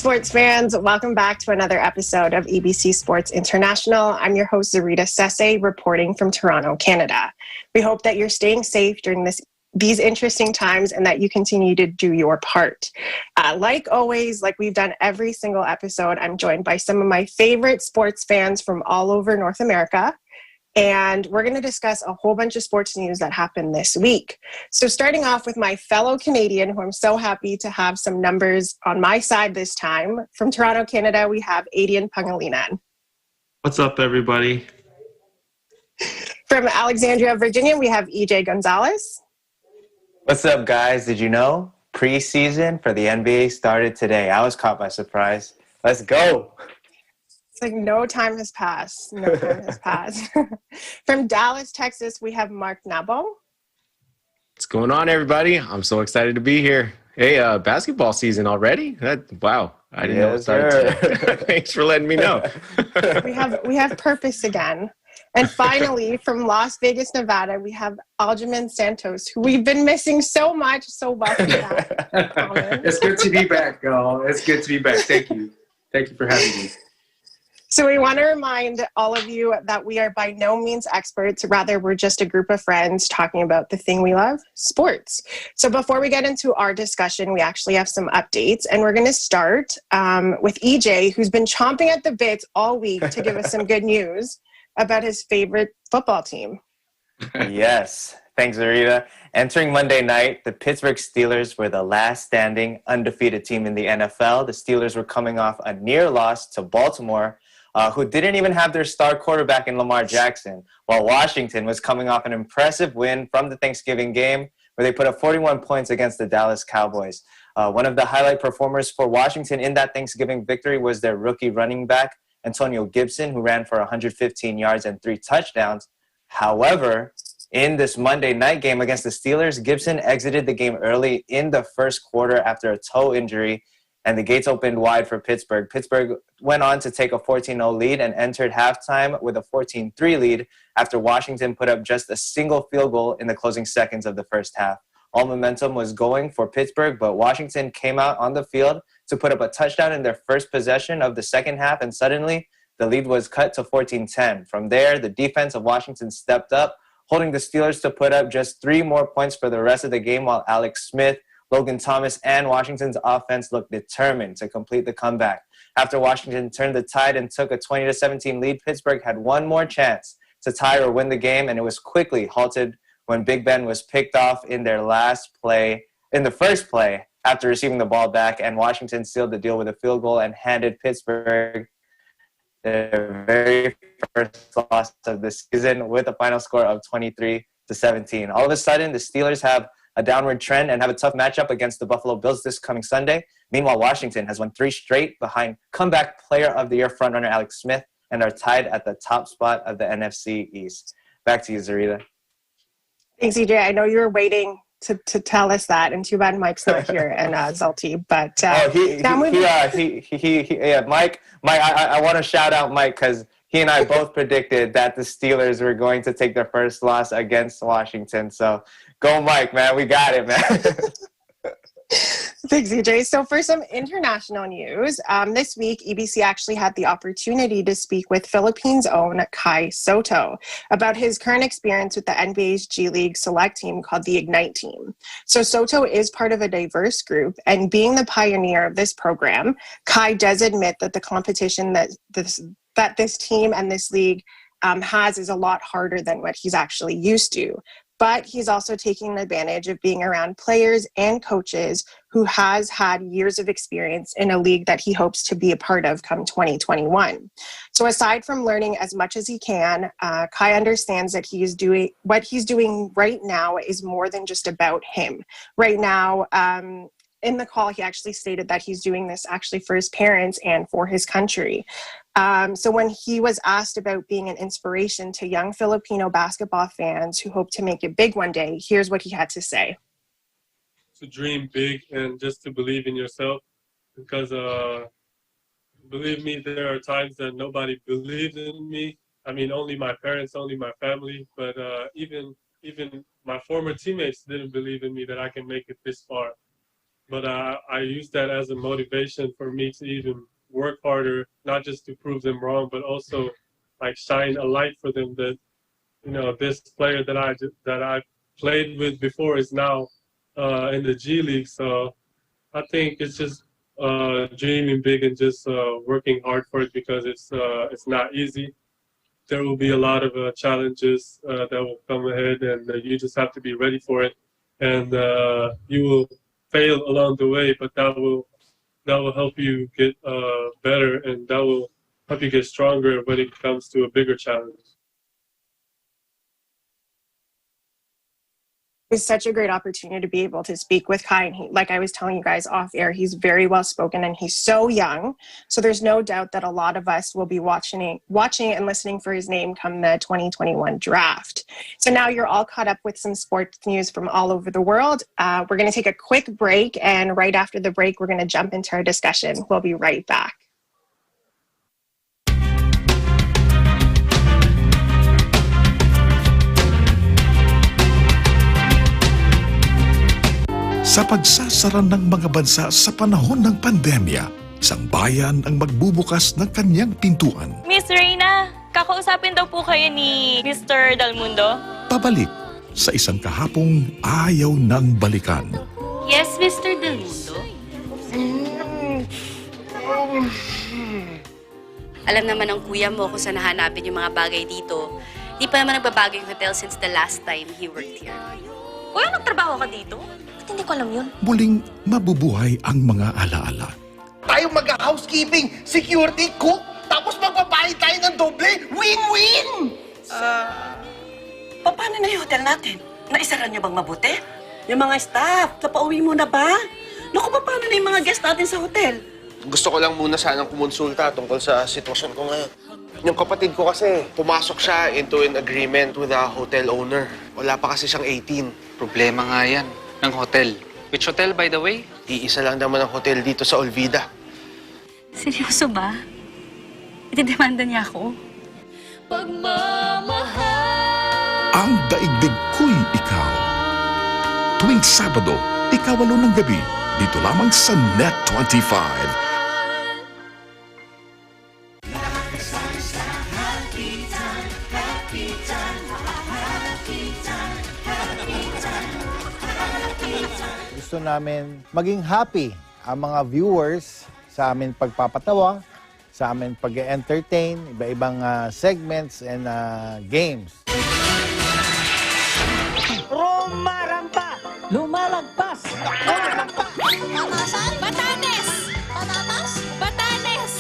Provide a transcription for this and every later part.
sports fans, welcome back to another episode of EBC Sports International. I'm your host, Zarita Sese, reporting from Toronto, Canada. We hope that you're staying safe during these interesting times and that you continue to do your part. Like always, like we've done every single episode, I'm joined by some of my favorite sports fans from all over North America. And we're going to discuss a whole bunch of sports news that happened this week. So starting off with my fellow Canadian, who I'm so happy to have some numbers on my side this time. From Toronto, Canada, we have Adian Pangilinan. What's up, everybody? From Alexandria, Virginia, we have EJ Gonzalez. What's up, guys? Did you know preseason for the NBA started today? I was caught by surprise. Let's go. It's like no time has passed. No time has passed. From Dallas, Texas, we have Mark Nabo. What's going on, everybody? I'm so excited to be here. Hey, basketball season already? Wow. I didn't know it started today. Thanks for letting me know. We have purpose again. And finally, from Las Vegas, Nevada, we have Aljamain Santos, who we've been missing so much. So welcome back. It's good to be back, y'all. It's good to be back. Thank you. Thank you for having me. So we want to remind all of you that we are by no means experts. Rather, we're just a group of friends talking about the thing we love, sports. So before we get into our discussion, we actually have some updates. And we're going to start with EJ, who's been chomping at the bits all week to give us some good news about his favorite football team. Yes. Thanks, Zarita. Entering Monday night, the Pittsburgh Steelers were the last standing undefeated team in the NFL. The Steelers were coming off a near loss to Baltimore, who didn't even have their star quarterback in Lamar Jackson, while Washington was coming off an impressive win from the Thanksgiving game where they put up 41 points against the Dallas Cowboys. One of the highlight performers for Washington in that Thanksgiving victory was their rookie running back, Antonio Gibson, who ran for 115 yards and 3 touchdowns. However, in this Monday night game against the Steelers, Gibson exited the game early in the first quarter after a toe injury, and the gates opened wide for Pittsburgh. Pittsburgh went on to take a 14-0 lead and entered halftime with a 14-3 lead after Washington put up just a single field goal in the closing seconds of the first half. All momentum was going for Pittsburgh, but Washington came out on the field to put up a touchdown in their first possession of the second half, and suddenly the lead was cut to 14-10. From there, the defense of Washington stepped up, holding the Steelers to put up just 3 more points for the rest of the game, while Alex Smith, Logan Thomas, and Washington's offense looked determined to complete the comeback. After Washington turned the tide and took a 20-17 lead, Pittsburgh had one more chance to tie or win the game, and it was quickly halted when Big Ben was picked off in the first play after receiving the ball back, and Washington sealed the deal with a field goal and handed Pittsburgh their very first loss of the season with a final score of 23-17. All of a sudden, the Steelers have a downward trend and have a tough matchup against the Buffalo Bills this coming Sunday. Meanwhile, Washington has won 3 straight behind comeback player of the year frontrunner Alex Smith and are tied at the top spot of the NFC East. Back to you, Zarita. Thanks, EJ. I know you were waiting to tell us that, and too bad Mike's not here and Zalti. But Mike. I want to shout out Mike because he and I both predicted that the Steelers were going to take their first loss against Washington. So go, Mike, man. We got it, man. Thanks, EJ. So for some international news, this week, EBC actually had the opportunity to speak with Philippines' own Kai Soto about his current experience with the NBA's G League select team called the Ignite team. So Soto is part of a diverse group, and being the pioneer of this program, Kai does admit that the competition that this team and this league has is a lot harder than what he's actually used to. But he's also taking advantage of being around players and coaches who has had years of experience in a league that he hopes to be a part of come 2021. So aside from learning as much as he can, Kai understands that what he's doing right now is more than just about him. Right now, in the call, he actually stated that he's doing this actually for his parents and for his country. So when he was asked about being an inspiration to young Filipino basketball fans who hope to make it big one day, here's what he had to say. To dream big and just to believe in yourself, because believe me, there are times that nobody believes in me. I mean, only my parents, only my family, but even my former teammates didn't believe in me that I can make it this far. But I use that as a motivation for me to even work harder, not just to prove them wrong, but also like shine a light for them that, you know, this player that I played with before is now in the G League. So I think it's just dreaming big and just working hard for it, because it's not easy. There will be a lot of challenges that will come ahead, and you just have to be ready for it. And you will fail along the way, but that will help you get better, and that will help you get stronger when it comes to a bigger challenge. It was such a great opportunity to be able to speak with Kai. And he, like I was telling you guys off air, he's very well spoken and he's so young. So there's no doubt that a lot of us will be watching and listening for his name come the 2021 draft. So now you're all caught up with some sports news from all over the world. We're going to take a quick break, and right after the break, we're going to jump into our discussion. We'll be right back. Sa pagsasara ng mga bansa sa panahon ng pandemya, isang bayan ang magbubukas ng kanyang pintuan. Miss Reyna, kakausapin daw po kayo ni Mr. Dalmundo. Pabalik sa isang kahapong ayaw ng balikan. Yes, Mr. Dalmundo? Alam naman ng kuya mo kung saan nahanapin yung mga bagay dito. Di pa naman nagbabago yung hotel since the last time he worked here. Kuya, nagtrabaho ka dito? Ba't hindi ko alam yun? Muling mabubuhay ang mga alaala. Tayo mag-housekeeping, security, cook, tapos magpapalit tayo ng doble. Win-win! Paano na yung hotel natin? Naisara niyo bang mabuti? Yung mga staff, napauwi mo na ba? Naku, paano na yung mga guest natin sa hotel? Gusto ko lang muna sanang kumonsulta tungkol sa sitwasyon ko ngayon. Yung kapatid ko kasi, pumasok siya into an agreement with the hotel owner. Wala pa kasi siyang 18. Problema nga yan, ng hotel. Which hotel, by the way? Iisa lang naman ang hotel dito sa Olvida. Seryoso ba? Itidemanda niya ako? Ang daigdig ko'y ikaw. Tuwing Sabado, 8:00 ng gabi, dito lamang sa Net 25. Gusto namin maging happy ang mga viewers sa amin pagpapatawa, sa amin pag-entertain, iba-ibang segments and games. Rumarampa! Lumalagpas! Lumarampa! Tamasan? Batanes! Tamamas? Batanes!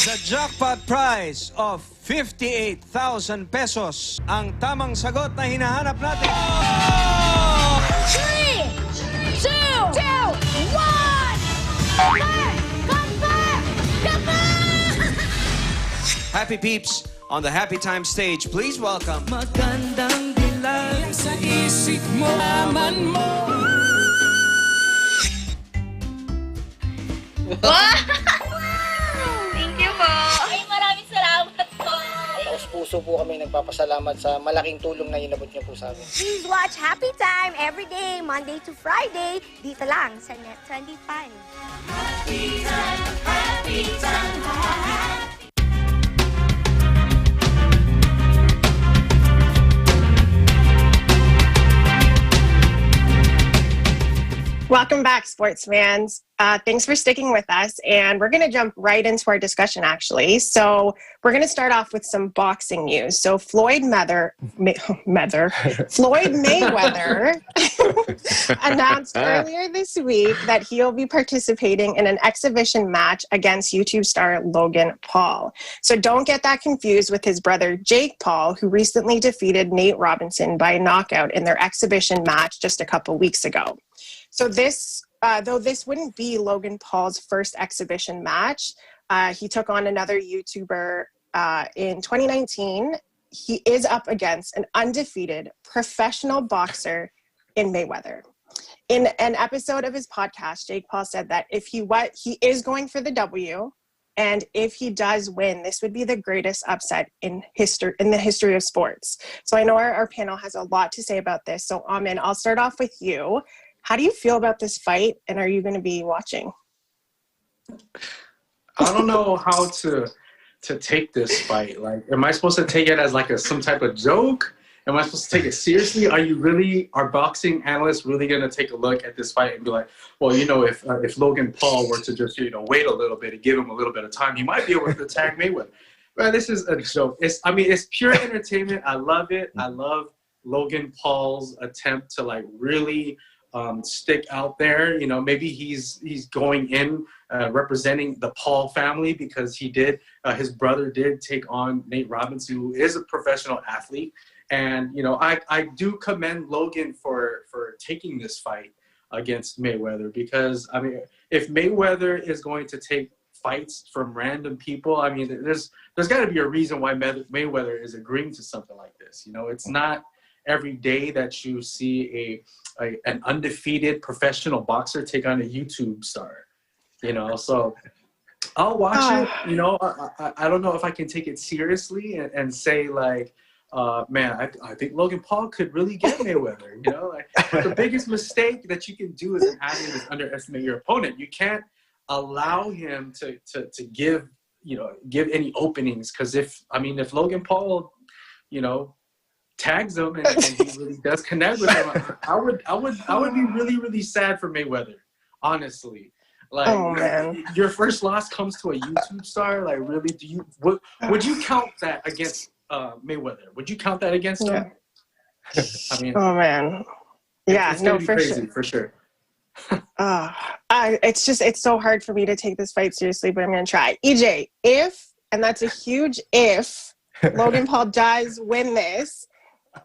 The jackpot prize of 58,000 pesos. Ang tamang sagot na hinahanap natin. 3, 2, 1! Happy peeps, on the Happy Time stage, please welcome... Magandang dilag sa isip mo, aman mo. Thank you po! Ay, maraming salamat po! Puso po kami nagpapasalamat sa malaking tulong na inabot niyo po sa amin. Please watch Happy Time every day, Monday to Friday, dito lang sa Net 25. Happy Time, Happy Time, Welcome back, sports fans. Thanks for sticking with us, and we're going to jump right into our discussion, actually. So we're going to start off with some boxing news. So Floyd Mayweather announced earlier this week that he'll be participating in an exhibition match against YouTube star Logan Paul. So don't get that confused with his brother Jake Paul, who recently defeated Nate Robinson by knockout in their exhibition match just a couple weeks ago. So this, though this wouldn't be Logan Paul's first exhibition match, he took on another YouTuber in 2019. He is up against an undefeated professional boxer in Mayweather. In an episode of his podcast, Jake Paul said that he is going for the W, and if he does win, this would be the greatest upset in the history of sports. So I know our panel has a lot to say about this. So Amin, I'll start off with you. How do you feel about this fight, and are you going to be watching? I don't know how to take this fight. Like, am I supposed to take it as like some type of joke? Am I supposed to take it seriously? Are boxing analysts really going to take a look at this fight and be like, well, you know, if Logan Paul were to just, you know, wait a little bit and give him a little bit of time, he might be able to attack Mayweather. Man, this is a joke. It's pure entertainment. I love it. I love Logan Paul's attempt to like really stick out there. You know, maybe he's going in representing the Paul family because his brother did take on Nate Robinson, who is a professional athlete. And, you know, I do commend Logan for taking this fight against Mayweather because, I mean, if Mayweather is going to take fights from random people, I mean, there's got to be a reason why Mayweather is agreeing to something like this. You know, it's not every day that you see an undefeated professional boxer take on a YouTube star, you know, so I'll watch it. You know, I don't know if I can take it seriously and say like, man, I think Logan Paul could really get Mayweather. You know, like, the biggest mistake that you can do as an athlete is underestimate your opponent. You can't allow him to give any openings, because if Logan Paul, you know, tags him and he really does connect with him, I would be really, really sad for Mayweather, honestly. Like, your first loss comes to a YouTube star. Like, really, would you count that against Mayweather? Would you count that against him? I mean, oh man, yeah, it's no, be for crazy, sure, for sure. It's so hard for me to take this fight seriously, but I'm gonna try. EJ, and that's a huge if, Logan Paul does win this,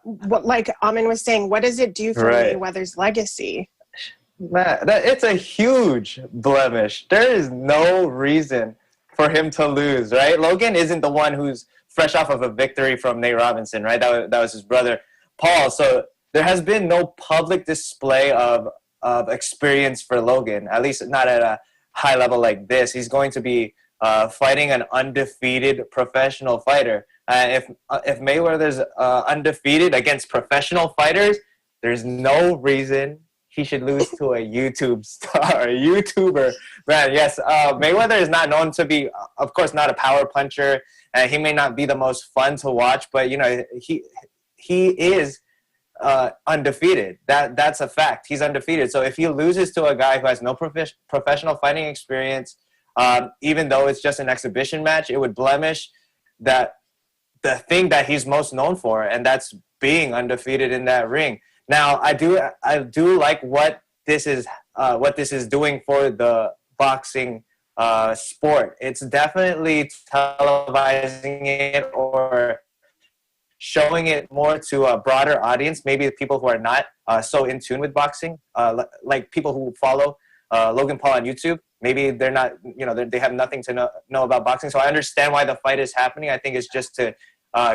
what, like Amin was saying, what does it do for Mayweather's legacy? It's a huge blemish. There is no reason for him to lose, right? Logan isn't the one who's fresh off of a victory from Nate Robinson, right? That was his brother, Paul. So there has been no public display of experience for Logan, at least not at a high level like this. He's going to be fighting an undefeated professional fighter. If Mayweather's undefeated against professional fighters, there's no reason he should lose to a YouTube star, a YouTuber. Man, yes, Mayweather is not known to be, of course, not a power puncher. He may not be the most fun to watch, but, you know, he is undefeated. That's a fact. He's undefeated. So if he loses to a guy who has no professional fighting experience, even though it's just an exhibition match, it would blemish the thing that he's most known for, and that's being undefeated in that ring. Now, I do like what this is doing for the boxing sport. It's definitely televising it or showing it more to a broader audience, maybe people who are not so in tune with boxing, like people who follow Logan Paul on YouTube. Maybe they're not, you know, they have nothing to know about boxing. So I understand why the fight is happening. I think it's just to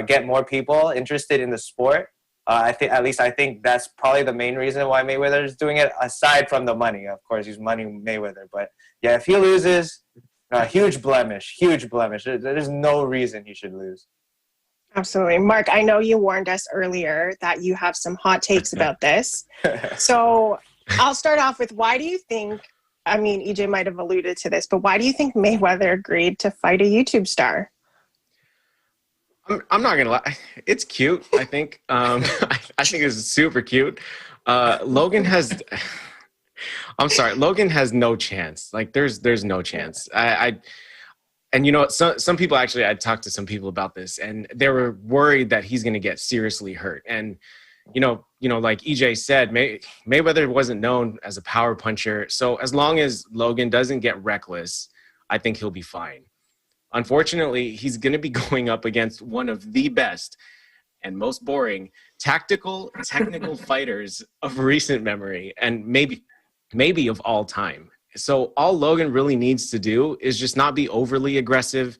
get more people interested in the sport. I think that's probably the main reason why Mayweather is doing it, aside from the money. Of course, he's money Mayweather. But yeah, if he loses, huge blemish. There's no reason he should lose. Absolutely. Mark, I know you warned us earlier that you have some hot takes about this. So I'll start off with, why do you think, I mean, EJ might have alluded to this, but why do you think Mayweather agreed to fight a YouTube star? I'm not going to lie. It's cute, I think. I think it's super cute. Logan has no chance. Like, there's no chance. And you know, some people, actually, I talked to some people about this, and they were worried that he's going to get seriously hurt. And, you know, like EJ said, Mayweather wasn't known as a power puncher. So as long as Logan doesn't get reckless, I think he'll be fine. Unfortunately, he's going to be going up against one of the best and most boring technical fighters of recent memory, and maybe of all time. So all Logan really needs to do is just not be overly aggressive,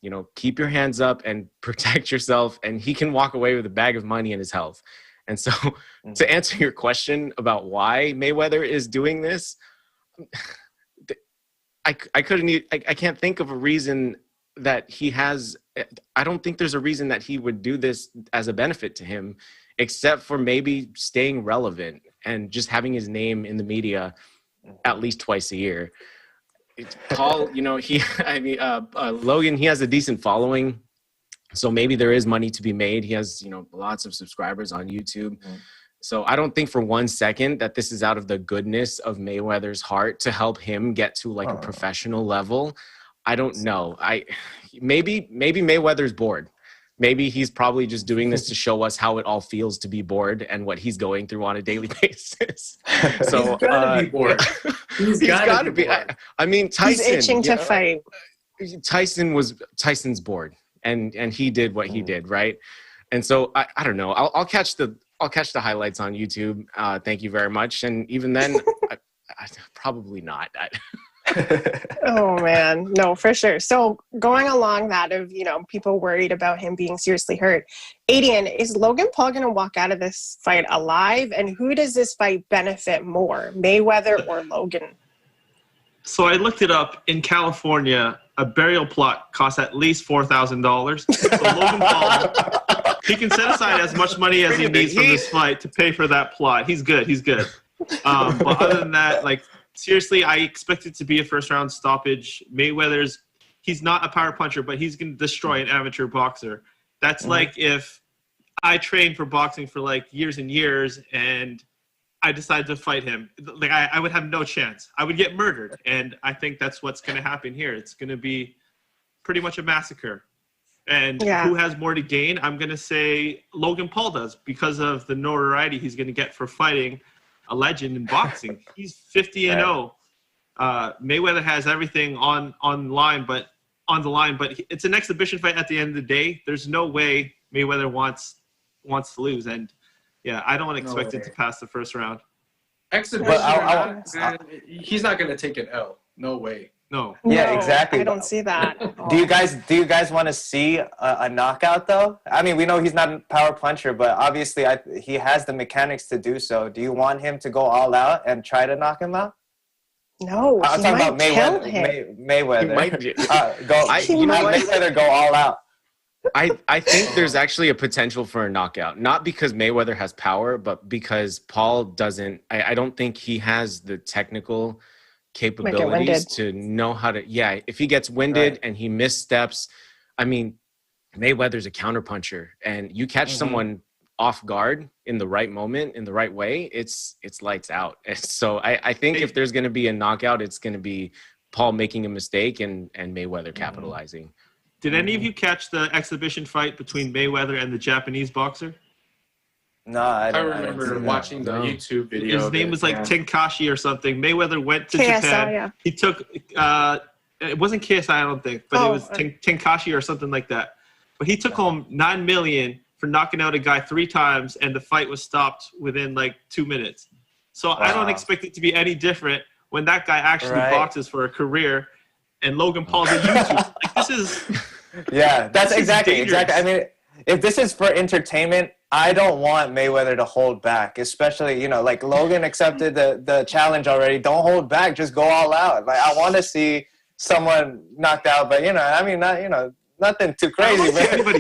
you know, keep your hands up and protect yourself, and he can walk away with a bag of money and his health. And so to answer your question about why Mayweather is doing this, I can't think of a reason that he has. I don't think there's a reason that he would do this as a benefit to him, except for maybe staying relevant. and just having his name in the media at least twice a year. Paul, you know, Logan, he has a decent following, so maybe there is money to be made. He has, you know, lots of subscribers on YouTube. So I don't think for one second that this is out of the goodness of Mayweather's heart to help him get to like a professional level. I don't know. Maybe Mayweather's bored. Maybe he's probably just doing this to show us how it all feels to be bored and what he's going through on a daily basis. So he's gotta be bored. He's gotta be bored. I mean, Tyson. He's itching to fight. Tyson's bored, and he did what he did, right? And so I don't know. I'll catch the highlights on YouTube. Thank you very much. And even then, I probably not. Oh man, no, for sure. So going along that of, you know, people worried about him being seriously hurt, Adrian, is Logan Paul going to walk out of this fight alive? And who does this fight benefit more, Mayweather or Logan? So I looked it up. In California, a burial plot costs at least $4,000. So Logan Paul, he can set aside as much money as he needs from this fight to pay for that plot. He's good. But other than that, like, seriously, I expect it to be a first-round stoppage. He's not a power puncher, but he's going to destroy an amateur boxer. That's like if I trained for boxing for like years and years and I decided to fight him. Like I would have no chance. I would get murdered. And I think that's what's going to happen here. It's going to be pretty much a massacre. And who has more to gain? I'm going to say Logan Paul does, because of the notoriety he's going to get for fighting a legend in boxing. He's 50-0. Mayweather has everything on the line, but it's an exhibition fight at the end of the day. There's no way Mayweather wants to lose, and I don't expect it to pass the first round. Exhibition, he's not going to take an L. No way. No. Yeah, exactly. I don't see that. Do you guys want to see a knockout though? I mean, we know he's not a power puncher, but obviously he has the mechanics to do so. Do you want him to go all out and try to knock him out? No, I'm talking about Mayweather. Mayweather go all out. I think there's actually a potential for a knockout, not because Mayweather has power, but because Paul doesn't. I don't think he has the technical capabilities to know how to. Yeah, if he gets winded and he missteps, I mean, Mayweather's a counterpuncher, and you catch someone off guard in the right moment, in the right way, it's lights out. So I think if there's going to be a knockout, it's going to be Paul making a mistake and Mayweather capitalizing. Did any of you catch the exhibition fight between Mayweather and the Japanese boxer? No, I remember watching the YouTube video. His name was like Tenkashi or something. Mayweather went to KSI, Japan. Yeah. He took it wasn't KSI, I don't think, but it was Tenkashi or something like that. But he took home $9 million for knocking out a guy 3 times, and the fight was stopped within like 2 minutes. So I don't expect it to be any different when that guy actually boxes for a career, and Logan Paul's a YouTuber. Like, this is that's exactly. I mean, if this is for entertainment, I don't want Mayweather to hold back, especially, like Logan accepted the challenge already. Don't hold back. Just go all out. Like, I want to see someone knocked out, but, nothing too crazy. I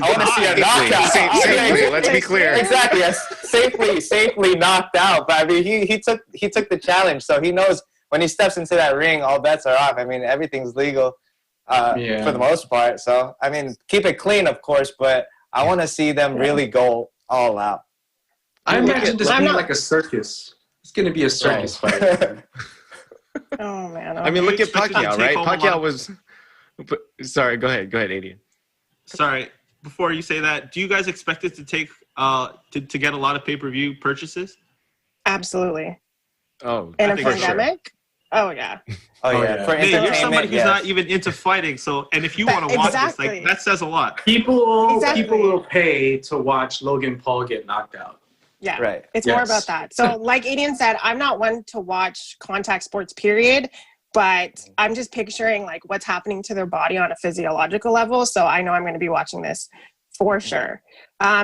want to see a knockout. Safely, let's be clear. Exactly. Safely knocked out. But, I mean, he took the challenge, so he knows when he steps into that ring, all bets are off. I mean, everything's legal for the most part. So, I mean, keep it clean, of course, but I want to see them really go all out. I imagine this being like a circus. It's going to be a circus fight. Oh, man. I mean, look at Pacquiao, right? Pacquiao was... Sorry, go ahead, Adrian. Sorry, before you say that, do you guys expect it to take to get a lot of pay-per-view purchases? Absolutely. Oh, in a pandemic? Sure. Oh, yeah. Oh, yeah. For you're somebody who's not even into fighting, and if you want to watch this, like, that says a lot. People will pay to watch Logan Paul get knocked out. Yeah, right. It's more about that. So, like Adrian said, I'm not one to watch contact sports, period. But I'm just picturing like what's happening to their body on a physiological level. So I know I'm going to be watching this for sure.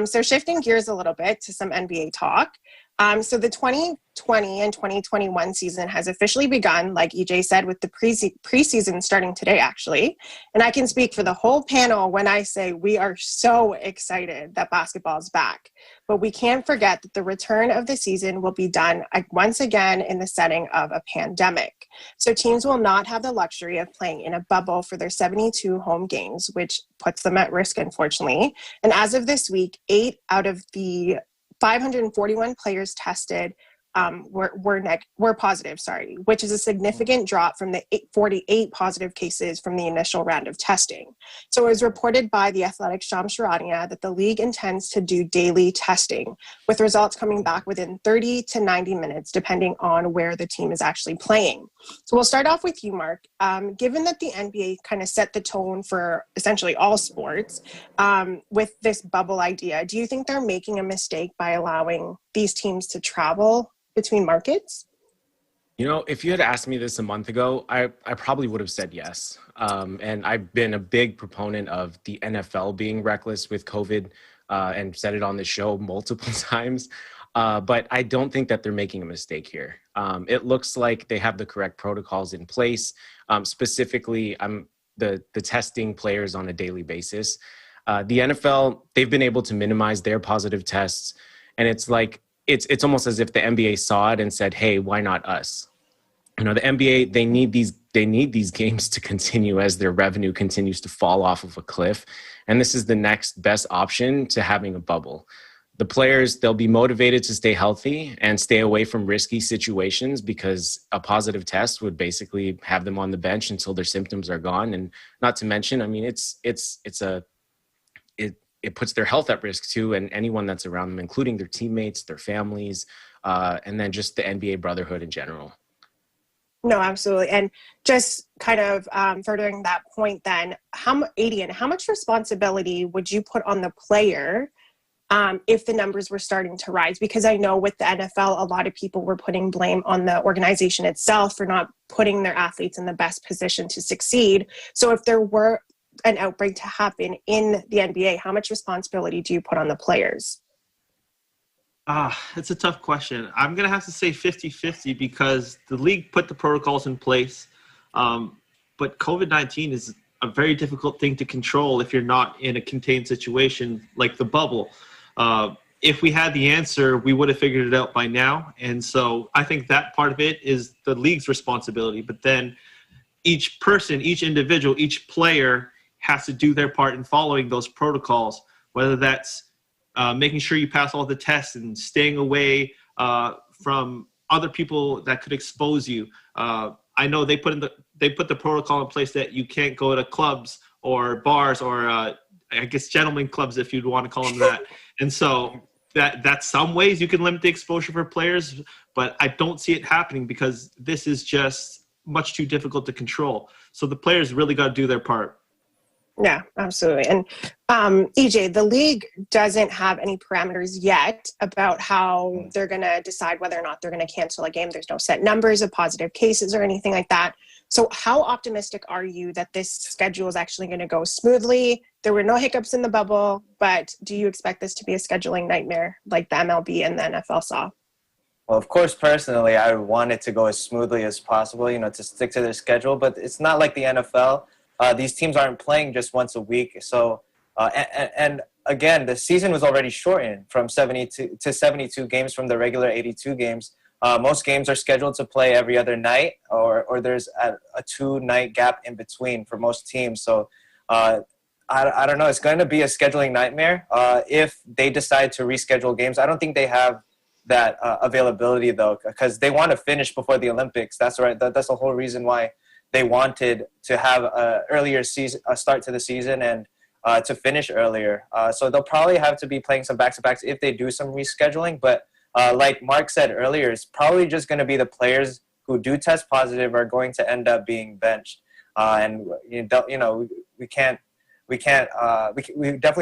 So shifting gears a little bit to some NBA talk. So the 2020 and 2021 season has officially begun, like EJ said, with the preseason starting today, actually. And I can speak for the whole panel when I say we are so excited that basketball is back. But we can't forget that the return of the season will be done once again in the setting of a pandemic. So teams will not have the luxury of playing in a bubble for their 72 home games, which puts them at risk, unfortunately. And as of this week, 8 out of the 541 players tested were positive, which is a significant drop from the 48 positive cases from the initial round of testing. So it was reported by The Athletic's Shams Charania that the league intends to do daily testing, with results coming back within 30 to 90 minutes, depending on where the team is actually playing. So we'll start off with you, Mark. Given that the NBA kind of set the tone for essentially all sports with this bubble idea, do you think they're making a mistake by allowing these teams to travel between markets? If you had asked me this a month ago, I probably would have said yes. And I've been a big proponent of the NFL being reckless with COVID and said it on the show multiple times. But I don't think that they're making a mistake here. It looks like they have the correct protocols in place, specifically the testing players on a daily basis. The NFL, they've been able to minimize their positive tests. And it's like, it's almost as if the NBA saw it and said, hey, why not us? The NBA, they need these games to continue as their revenue continues to fall off of a cliff. And this is the next best option to having a bubble. The players, they'll be motivated to stay healthy and stay away from risky situations because a positive test would basically have them on the bench until their symptoms are gone. And not to mention, it puts their health at risk too, and anyone that's around them, including their teammates, their families, and then just the NBA brotherhood in general. No, absolutely. And just kind of furthering that point then, Adian, how much responsibility would you put on the player if the numbers were starting to rise? Because I know with the NFL, a lot of people were putting blame on the organization itself for not putting their athletes in the best position to succeed. So if there were an outbreak to happen in the NBA, how much responsibility do you put on the players? It's a tough question. I'm going to have to say 50-50 because the league put the protocols in place. But COVID-19 is a very difficult thing to control if you're not in a contained situation like the bubble. If we had the answer, we would have figured it out by now. And so I think that part of it is the league's responsibility. But then each person, each individual, each player has to do their part in following those protocols, whether that's making sure you pass all the tests and staying away from other people that could expose you. I know they put the protocol in place that you can't go to clubs or bars or I guess gentlemen clubs, if you'd want to call them that. And so that's some ways you can limit the exposure for players, but I don't see it happening because this is just much too difficult to control. So the players really got to do their part. Yeah, absolutely. And EJ, the league doesn't have any parameters yet about how they're going to decide whether or not they're going to cancel a game. There's no set numbers of positive cases or anything like that. So how optimistic are you that this schedule is actually going to go smoothly? There were no hiccups in the bubble, but do you expect this to be a scheduling nightmare like the MLB and the NFL saw? Well, of course, personally, I want it to go as smoothly as possible, to stick to their schedule. But it's not like the NFL. These teams aren't playing just once a week. So, and again, the season was already shortened from 72 to 72 games from the regular 82 games. Most games are scheduled to play every other night, or there's a 2-night gap in between for most teams. So, I don't know. It's going to be a scheduling nightmare if they decide to reschedule games. I don't think they have that availability, though, because they want to finish before the Olympics. That's right. That's the whole reason why they wanted to have a earlier season, a start to the season, and to finish earlier. So they'll probably have to be playing some back-to-backs if they do some rescheduling. But like Mark said earlier, it's probably just going to be the players who do test positive are going to end up being benched. And we definitely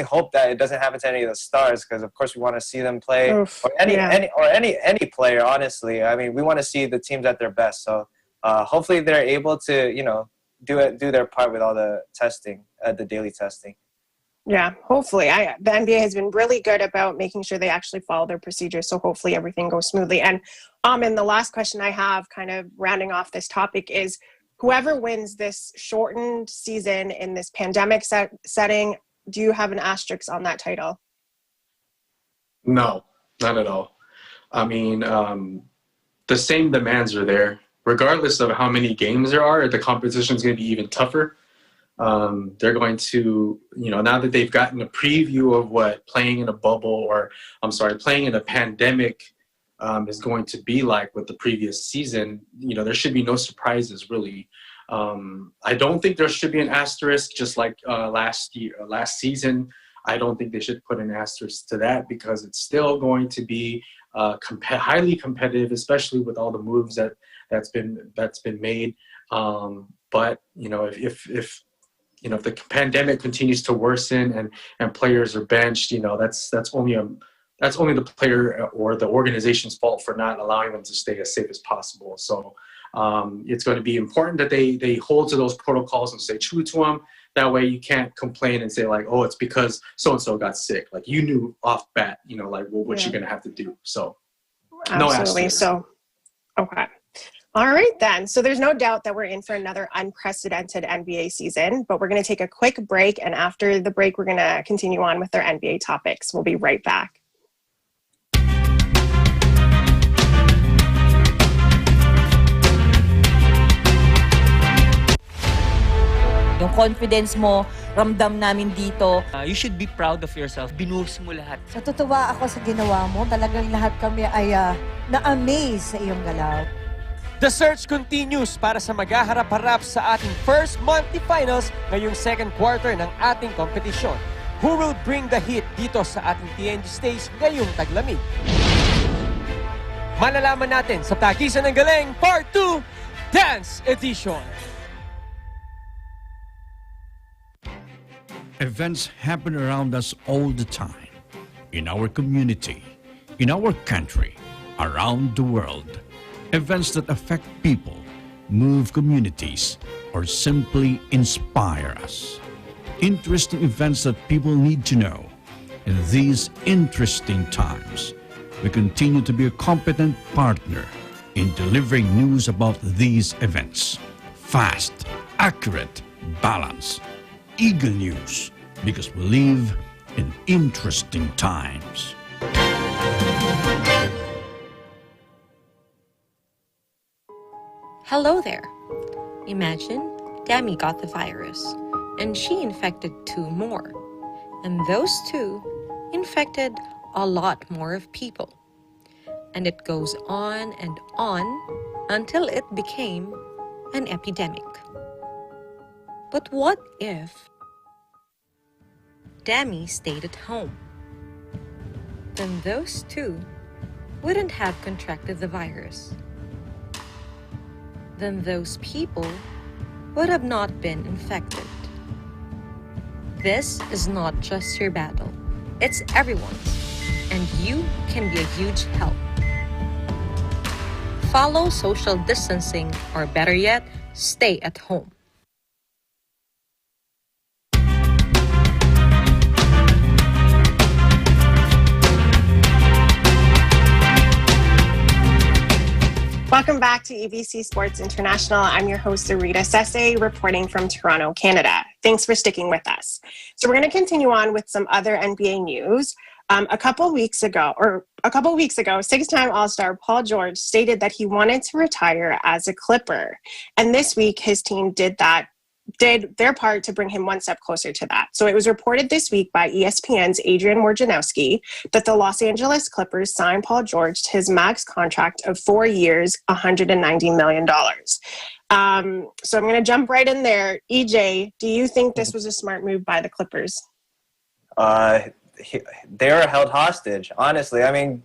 hope that it doesn't happen to any of the stars, because of course we want to see them play, or any player. Honestly, I mean, we want to see the teams at their best. So. Hopefully they're able to, do their part with all the testing, the daily testing. Yeah, hopefully. The NBA has been really good about making sure they actually follow their procedures, so hopefully everything goes smoothly. And the last question I have, kind of rounding off this topic, is whoever wins this shortened season in this pandemic setting, do you have an asterisk on that title? No, not at all. I mean, the same demands are there. Regardless of how many games there are, the competition is going to be even tougher. They're going to, now that they've gotten a preview of what playing in a bubble playing in a pandemic is going to be like with the previous season, there should be no surprises really. I don't think there should be an asterisk just like last season. I don't think they should put an asterisk to that because it's still going to be highly competitive, especially with all the moves that's been made. But if the pandemic continues to worsen and players are benched, that's only the player or the organization's fault for not allowing them to stay as safe as possible. So it's going to be important that they hold to those protocols and stay true to them. That way you can't complain and say like, oh, it's because so-and-so got sick. Like you knew off bat, what you're going to have to do. So no absolutely. So, okay. All right, then. So there's no doubt that we're in for another unprecedented NBA season, but we're going to take a quick break. And after the break, we're going to continue on with our NBA topics. We'll be right back. Yung confidence mo, ramdam namin dito. You should be proud of yourself. Binuhos mo lahat. Natutuwa ako sa ginawa mo. Talagang lahat kami ay na-amaze sa iyong galaw. The search continues para sa maghaharap-harap sa ating first monthly finals ngayong second quarter ng ating kompetisyon. Who will bring the heat dito sa ating TNG stage ngayong taglamig? Malalaman natin sa Tagisan ng Galing Part 2 Dance Edition. Events happen around us all the time, in our community, in our country, around the world. Events that affect people, move communities, or simply inspire us. Interesting events that people need to know. In these interesting times, we continue to be a competent partner in delivering news about these events. Fast, accurate, balanced. Eagle News, because we live in interesting times. Hello there. Imagine Demi got the virus, and she infected 2 more. And those 2 infected a lot more of people. And it goes on and on until it became an epidemic. But what if Demi stayed at home? Then those 2 wouldn't have contracted the virus. Then those people would have not been infected. This is not just your battle. It's everyone's. And you can be a huge help. Follow social distancing, or better yet, stay at home. Welcome back to EBC Sports International. I'm your host, Zarita Sese, reporting from Toronto, Canada. Thanks for sticking with us. So we're going to continue on with some other NBA news. A couple weeks ago, 6-time All-Star Paul George stated that he wanted to retire as a Clipper. And this week, his team did their part to bring him one step closer to that. So it was reported this week by ESPN's Adrian Wojnarowski that the Los Angeles Clippers signed Paul George to his max contract of 4 years, $190 million. So I'm going to jump right in there. EJ, do you think this was a smart move by the Clippers? They were held hostage, honestly. I mean,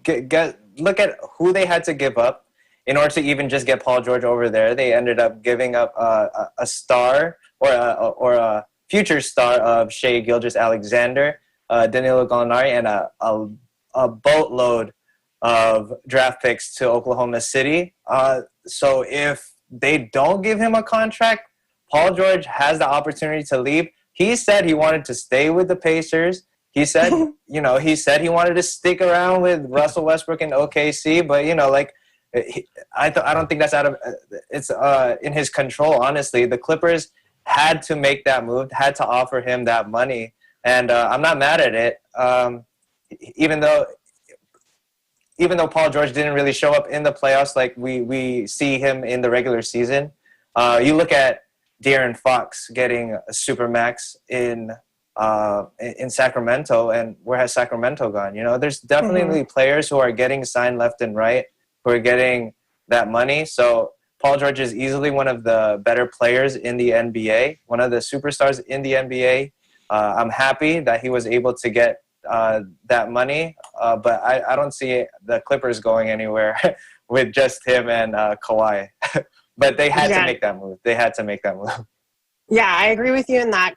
look at who they had to give up in order to even just get Paul George over there. They ended up giving up a star or a future star of Shai Gilgeous-Alexander, Danilo Gallinari, and a boatload of draft picks to Oklahoma City. So if they don't give him a contract, Paul George has the opportunity to leave. He said he wanted to stay with the Pacers. He said, he said he wanted to stick around with Russell Westbrook in OKC, but I don't think that's it's in his control. Honestly, the Clippers had to make that move, had to offer him that money, and I'm not mad at it. Even though Paul George didn't really show up in the playoffs like we see him in the regular season, you look at De'Aaron Fox getting a supermax in Sacramento, and where has Sacramento gone? There's definitely players who are getting signed left and right, who are getting that money. So Paul George is easily one of the better players in the NBA, one of the superstars in the NBA. I'm happy that he was able to get that money, but I don't see the Clippers going anywhere with just him and Kawhi. But they had to make that move. Yeah, I agree with you in that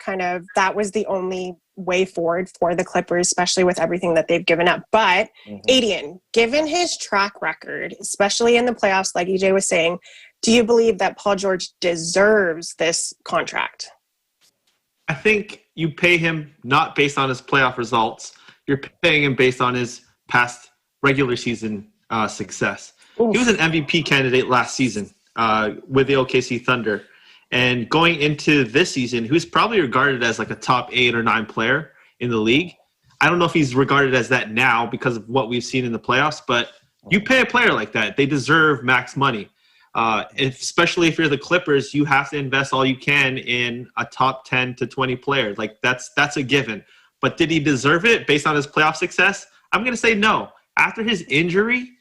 that was the only way forward for the Clippers, especially with everything that they've given up. But Adian, given his track record, especially in the playoffs, like EJ was saying, do you believe that Paul George deserves this contract? I think you pay him not based on his playoff results. You're paying him based on his past regular season success. Oof. He was an MVP candidate last season with the OKC Thunder. And going into this season, who's probably regarded as like a top 8 or 9 player in the league. I don't know if he's regarded as that now because of what we've seen in the playoffs, but you pay a player like that, they deserve max money. Especially if you're the Clippers, you have to invest all you can in a top 10 to 20 player. Like that's a given. But did he deserve it based on his playoff success? I'm going to say no. After his injury,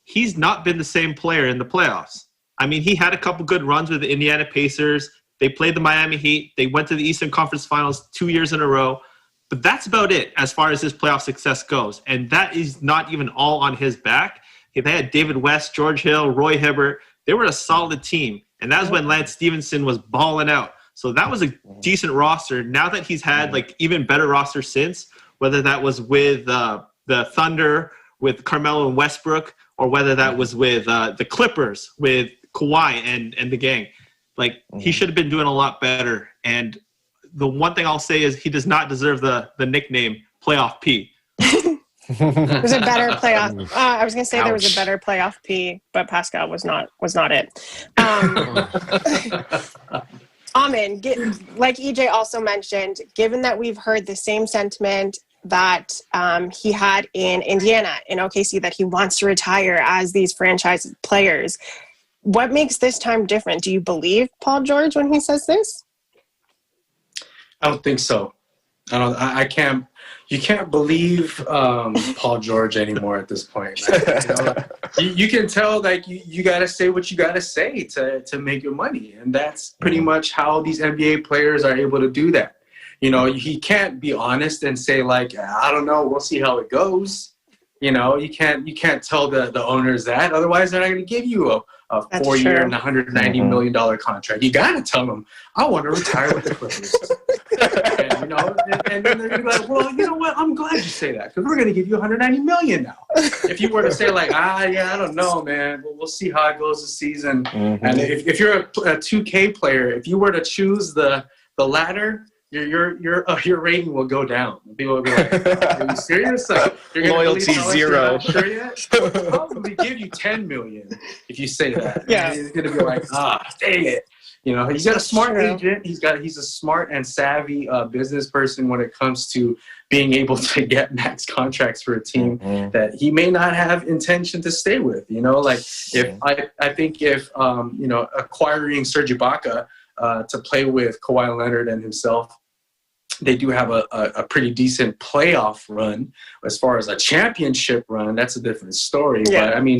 he's not been the same player in the playoffs. I mean, he had a couple good runs with the Indiana Pacers. They played the Miami Heat. They went to the Eastern Conference Finals 2 years in a row. But that's about it as far as his playoff success goes. And that is not even all on his back. They had David West, George Hill, Roy Hibbert. They were a solid team. And that was when Lance Stevenson was balling out. So that was a decent roster. Now that he's had like even better roster since, whether that was with the Thunder, with Carmelo and Westbrook, or whether that was with the Clippers, with Kawhi and the gang. Like, he should have been doing a lot better. And the one thing I'll say is he does not deserve the nickname Playoff P. There's a better playoff. I was going to say there was a better playoff P, but Pascal was not it. Amin, like EJ also mentioned, given that we've heard the same sentiment that he had in Indiana, in OKC, that he wants to retire as these franchise players, what makes this time different? Do you believe Paul George when he says this? I don't think so. I can't. You can't believe Paul George anymore at this point. You can tell that you got to say what you got to say to make your money, and that's pretty much how these NBA players are able to do that. He can't be honest and say like, I don't know, we'll see how it goes. You can't tell the owners that. Otherwise, they're not going to give you a 4-year and $190 million contract. You got to tell them, I want to retire with the Clippers. and then they're going to be like, well, you know what? I'm glad you say that because we're going to give you $190 million now. If you were to say like, I don't know, man. We'll see how it goes this season. And if you're a 2K player, if you were to choose the latter, your rating will go down. People will be like, are you serious? Like, you're loyalty zero. Sure yet? We'll probably give you $10 million if you say that. Yeah. He's gonna be like, dang it. He's got a smart agent. He's a smart and savvy business person when it comes to being able to get max contracts for a team that he may not have intention to stay with. I think if acquiring Serge Ibaka to play with Kawhi Leonard and himself, they do have a pretty decent playoff run. As far as a championship run, that's a different story. Yeah. But I mean,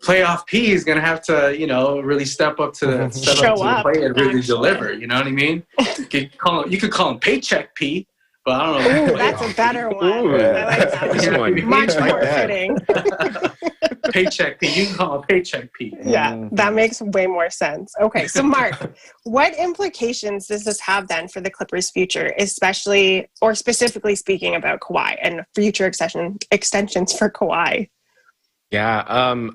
playoff P is going to have to, really step up to the plate and really deliver. You know what I mean? You could call him paycheck P, but I don't know. Ooh, that's a better one. I like that one. Much more fitting. Paycheck P. You can call him paycheck P. Yeah, that makes way more sense. Okay, so Mark, what implications does this have then for the Clippers' future, especially or specifically speaking about Kawhi and future extensions for Kawhi? Yeah,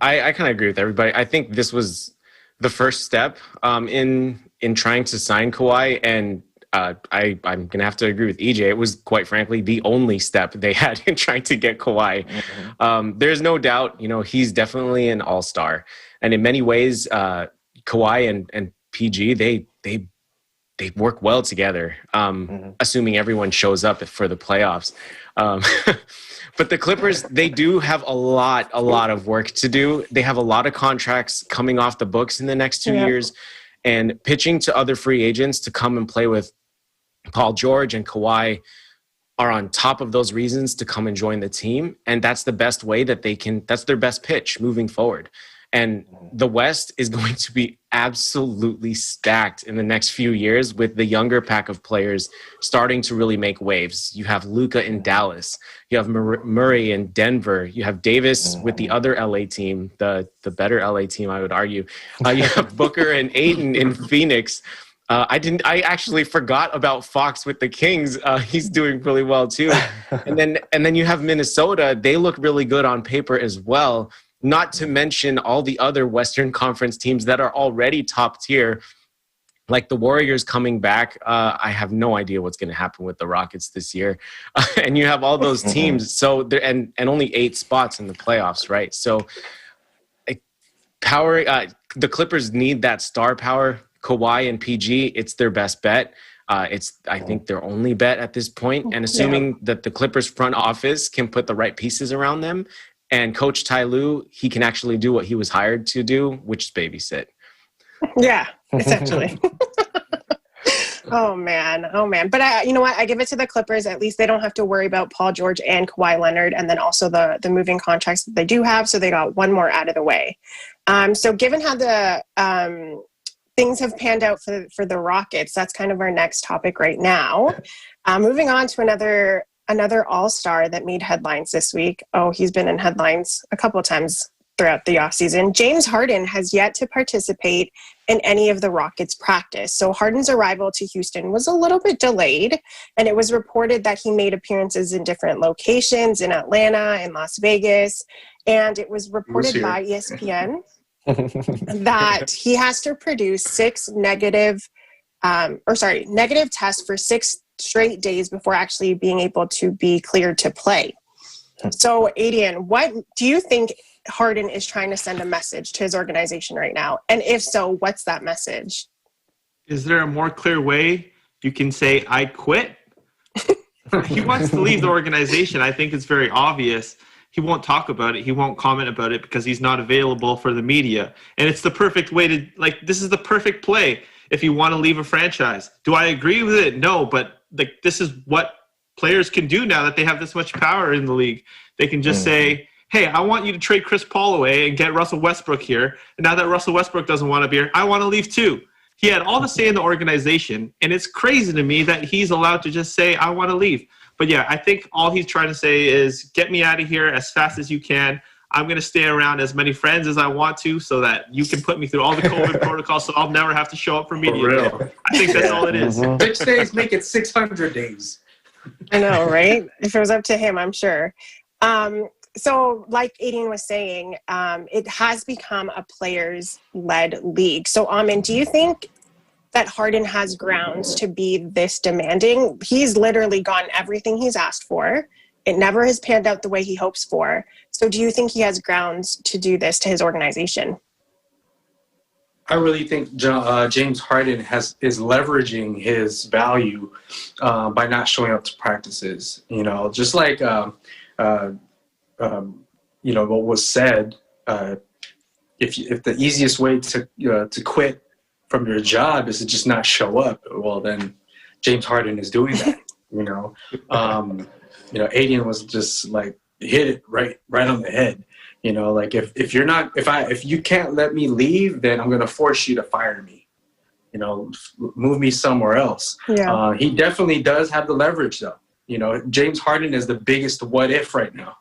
I kind of agree with everybody. I think this was the first step in trying to sign Kawhi, and I'm going to have to agree with EJ. It was, quite frankly, the only step they had in trying to get Kawhi. There's no doubt, he's definitely an all-star. And in many ways, Kawhi and PG, they work well together, assuming everyone shows up for the playoffs. But the Clippers, they do have a lot of work to do. They have a lot of contracts coming off the books in the next 2 years. And pitching to other free agents to come and play with Paul George and Kawhi are on top of those reasons to come and join the team. And that's the best way that that's their best pitch moving forward. And the West is going to be absolutely stacked in the next few years with the younger pack of players starting to really make waves. You have Luka in Dallas. You have Murray in Denver. You have Davis with the other LA team, the better LA team, I would argue. You have Booker and Ayton in Phoenix. I actually forgot about Fox with the Kings. He's doing really well too. And then you have Minnesota. They look really good on paper as well. Not to mention all the other Western Conference teams that are already top tier, like the Warriors coming back. I have no idea what's going to happen with the Rockets this year. And you have all those teams. So there and only 8 spots in the playoffs, right? So the Clippers need that star power. Kawhi and PG, it's their best bet. It's, I think, their only bet at this point. And assuming that the Clippers front office can put the right pieces around them, and Coach Ty Lue, he can actually do what he was hired to do, which is babysit. Yeah, essentially. Oh man. But you know what? I give it to the Clippers. At least they don't have to worry about Paul George and Kawhi Leonard, and then also the moving contracts that they do have. So they got one more out of the way. So given how the things have panned out for the Rockets, that's kind of our next topic right now. Moving on to another all-star that made headlines this week. Oh, he's been in headlines a couple of times throughout the offseason. James Harden has yet to participate in any of the Rockets' practice. So Harden's arrival to Houston was a little bit delayed, and it was reported that he made appearances in different locations, in Atlanta, in Las Vegas, and it was reported by ESPN that he has to produce negative tests for 6 straight days before actually being able to be cleared to play. So, Adian, what do you think Harden is trying to send a message to his organization right now? And if so, what's that message? Is there a more clear way you can say, I quit? He wants to leave the organization. I think it's very obvious. He won't talk about it. He won't comment about it because he's not available for the media. And it's the perfect way to, this is the perfect play if you want to leave a franchise. Do I agree with it? No, but this is what players can do now that they have this much power in the league. They can just say, hey, I want you to trade Chris Paul away and get Russell Westbrook here. And now that Russell Westbrook doesn't want to be here, I want to leave too. He had all the say in the organization, and it's crazy to me that he's allowed to just say, I want to leave. But yeah, I think all he's trying to say is get me out of here as fast as you can. I'm going to stay around as many friends as I want to so that you can put me through all the COVID protocols so I'll never have to show up for media. I think that's all it is. 6 days, make it 600 days. I know, right? If it was up to him, I'm sure. So like Aiden was saying, it has become a players-led league. So Amin, do you think that Harden has grounds to be this demanding? He's literally gotten everything he's asked for. It never has panned out the way he hopes for. So do you think he has grounds to do this to his organization? I really think James Harden is leveraging his value by not showing up to practices. Just like what was said. If the easiest way to quit from your job is to just not show up, well, then James Harden is doing that. Aiden was just hit it right on the head. If you can't let me leave, then I'm going to force you to fire me. Move me somewhere else. Yeah. He definitely does have the leverage, though. James Harden is the biggest what if right now,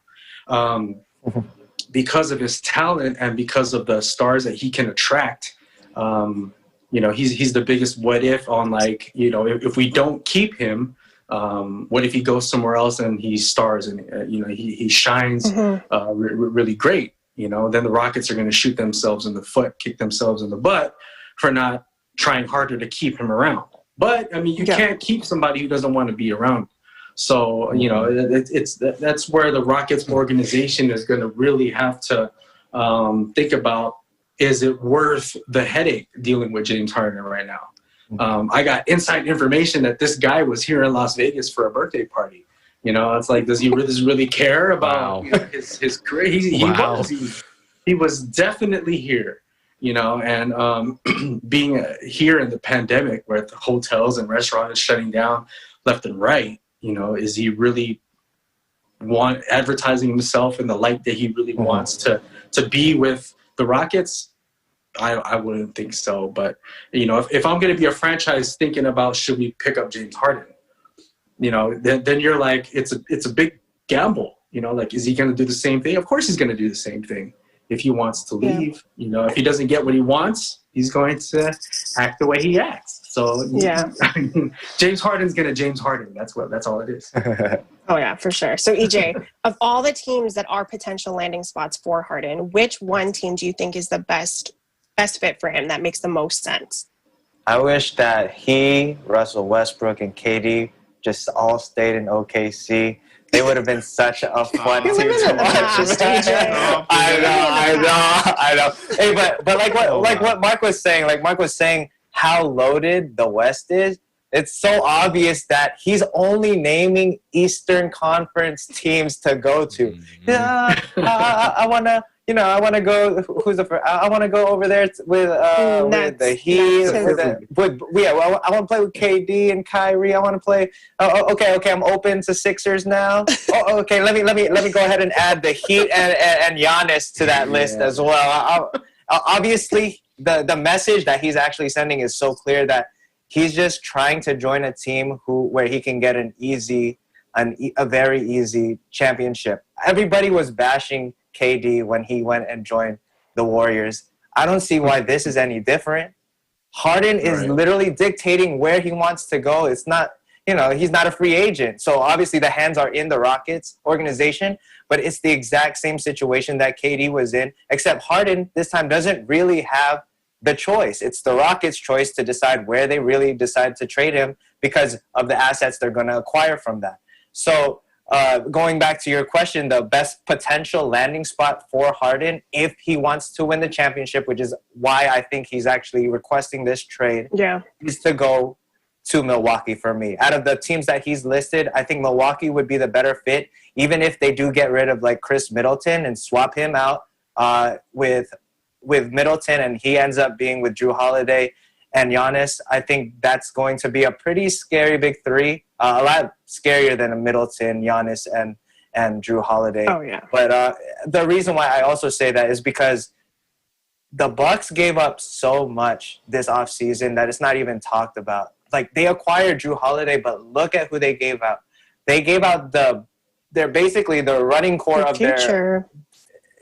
because of his talent and because of the stars that he can attract. He's the biggest what if on if we don't keep him. What if he goes somewhere else and he stars and he shines really great? Then the Rockets are going to shoot themselves in the foot, kick themselves in the butt for not trying harder to keep him around. But I mean, you can't keep somebody who doesn't want to be around. So that's where the Rockets organization is going to really have to think about: is it worth the headache dealing with James Harden right now? I got inside information that this guy was here in Las Vegas for a birthday party. It's like, does he really care about his career? He was definitely here, and being here in the pandemic where the hotels and restaurants are shutting down left and right, is he really advertising himself in the light that he really wants to be with the Rockets? I wouldn't think so. But, if I'm going to be a franchise thinking about should we pick up James Harden, then you're like, it's a big gamble. Like, is he going to do the same thing? Of course he's going to do the same thing if he wants to leave. If he doesn't get what he wants, he's going to act the way he acts. So, James Harden's going to James Harden. That's all it is. Oh, yeah, for sure. So, EJ, of all the teams that are potential landing spots for Harden, which one team do you think is the best fit for him, that makes the most sense? I wish that he, Russell Westbrook, and KD just all stayed in OKC. They would have been such a fun team to watch. I know. Hey, but like what Mark was saying, how loaded the West is. It's so obvious that he's only naming Eastern Conference teams to go to. I want to go. Who's the first? I want to go over there with the Heat. I want to play with KD and Kyrie. I want to play. Okay. I'm open to Sixers now. Okay. Let me go ahead and add the Heat and Giannis to that list as well. Obviously, the message that he's actually sending is so clear that he's just trying to join a team where he can get a very easy championship. Everybody was bashing KD when he went and joined the Warriors. I don't see why this is any different. Harden is literally dictating where he wants to go. It's not, he's not a free agent. So obviously the hands are in the Rockets organization, but it's the exact same situation that KD was in, except Harden this time doesn't really have the choice. It's the Rockets' choice to decide where they really decide to trade him because of the assets they're going to acquire from that. So going back to your question, the best potential landing spot for Harden, if he wants to win the championship, which is why I think he's actually requesting this trade, is to go to Milwaukee for me. Out of the teams that he's listed, I think Milwaukee would be the better fit, even if they do get rid of like Chris Middleton and swap him out with Middleton and he ends up being with Drew Holiday and Giannis. I think that's going to be a pretty scary big three. A lot scarier than a Middleton, Giannis, and Drew Holiday. Oh, yeah. But the reason why I also say that is because the Bucks gave up so much this offseason that it's not even talked about. Like, they acquired Drew Holiday, but look at who they gave out. They gave out they're basically the running core of future.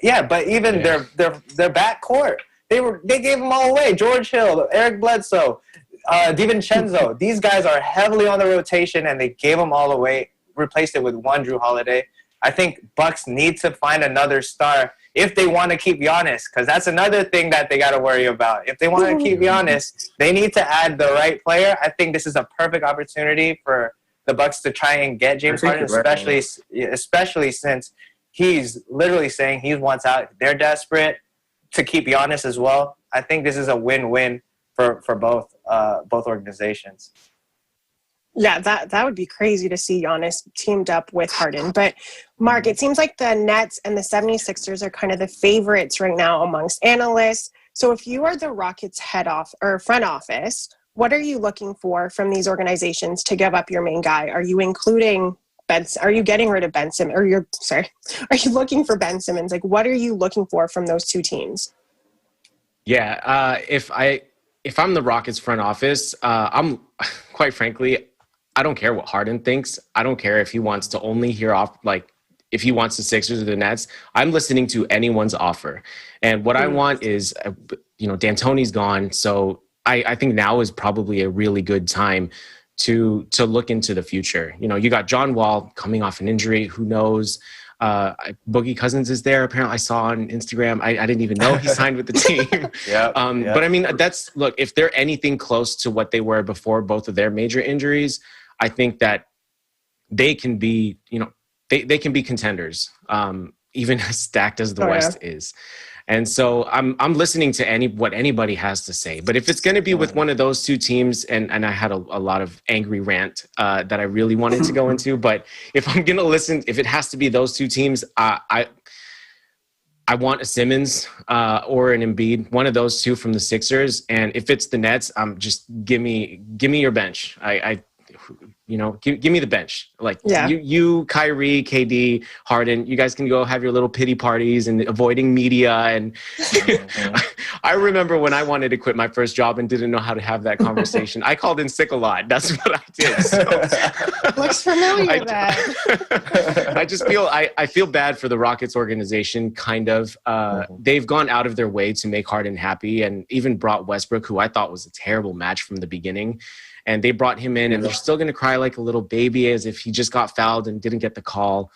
But even their back court. They gave them all away. George Hill, Eric Bledsoe, DiVincenzo. These guys are heavily on the rotation, and they gave them all away, replaced it with one Drew Holiday. I think Bucks need to find another star if they want to keep Giannis, because that's another thing that they got to worry about. If they want to keep Giannis, they need to add the right player. I think this is a perfect opportunity for the Bucks to try and get James Harden, especially since he's literally saying he wants out. They're desperate to keep Giannis as well. I think this is a win-win for both organizations. Yeah, that would be crazy to see Giannis teamed up with Harden. But, Mark, it seems like the Nets and the 76ers are kind of the favorites right now amongst analysts. So if you are the Rockets front office, what are you looking for from these organizations to give up your main guy? Are you including are you getting rid of Ben Simmons? Are you looking for Ben Simmons? Like, what are you looking for from those two teams? Yeah, if I'm the Rockets front office, I'm quite frankly, I don't care what Harden thinks. I don't care if he wants to only hear off, like if he wants the Sixers or the Nets. I'm listening to anyone's offer. And what I want is, D'Antoni's gone. So I think now is probably a really good time to look into the future. You got John Wall coming off an injury. Who knows? Boogie Cousins is there. Apparently, I saw on Instagram. I didn't even know he signed with the team. But I mean, look, if they're anything close to what they were before both of their major injuries, I think that they can be, they can be contenders, even as stacked as the West is. And so I'm listening to what anybody has to say. But if it's going to be with one of those two teams, and I had a lot of angry rant that I really wanted to go into, but if I'm going to listen, if it has to be those two teams, I want a Simmons or an Embiid, one of those two from the Sixers. And if it's the Nets, just give me your bench. Give me the bench. Like you, Kyrie, KD, Harden, you guys can go have your little pity parties and avoiding media. And I remember when I wanted to quit my first job and didn't know how to have that conversation. I called in sick a lot. That's what I did. So, looks familiar. I just I feel bad for the Rockets organization. Kind of, they've gone out of their way to make Harden happy, and even brought Westbrook, who I thought was a terrible match from the beginning. And they brought him in, and they're still going to cry like a little baby as if he just got fouled and didn't get the call.